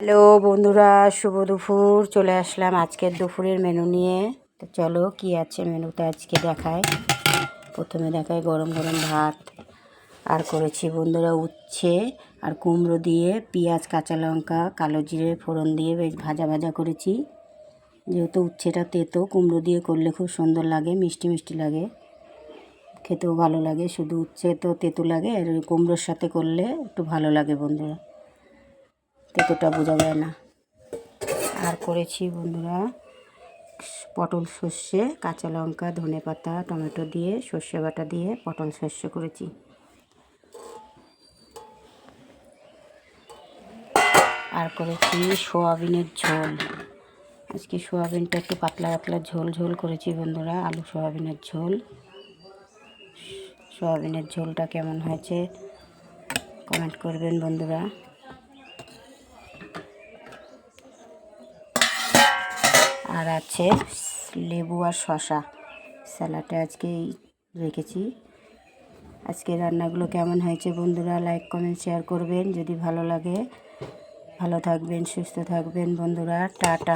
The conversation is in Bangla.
হ্যালো বন্ধুরা, শুভ দুপুর। চলে আসলাম আজকের দুপুরের মেনু নিয়ে। তো চলো কি আছে মেনুতে আজকে দেখায়। প্রথমে দেখায় গরম গরম ভাত, আর করেছি বন্ধুরা উচ্ছে আর কুমড়ো দিয়ে পেঁয়াজ কাঁচা লঙ্কা কালো জিরে ফোড়ন দিয়ে বেশ ভাজা ভাজা করেছি। যেহেতু উচ্ছেটা তেতো, কুমড়ো দিয়ে করলে খুব সুন্দর লাগে, মিষ্টি মিষ্টি লাগে, খেতেও ভালো লাগে। শুধু উচ্ছে তো তেতো লাগে, আর কুমড়োর সাথে করলে একটু ভালো লাগে বন্ধুরা, তেতোটা বোঝা যায় না। আর করেছি বন্ধুরা পটল সর্ষে কাঁচা লঙ্কা ধনে পাতা টমেটো দিয়ে সর্ষে বাটা দিয়ে পটল সর্ষে করেছি। আর করেছি সোয়াবিনের ঝোল। আজকে সোয়াবিনটা একটু পাতলা পাতলা ঝোল ঝোল করেছি বন্ধুরা, আলু সোয়াবিনের ঝোল। সোয়াবিনের ঝোলটা কেমন হয়েছে কমেন্ট করবেন বন্ধুরা। আর আছে লেবু আর শশা, স্যালাডটা আজকে রেখেছি। আজকে রান্নাগুলো কেমন হয়েছে বন্ধুরা, লাইক কমেন্ট শেয়ার করবেন যদি ভালো লাগে। ভালো থাকবেন, সুস্থ থাকবেন বন্ধুরা, টাটা।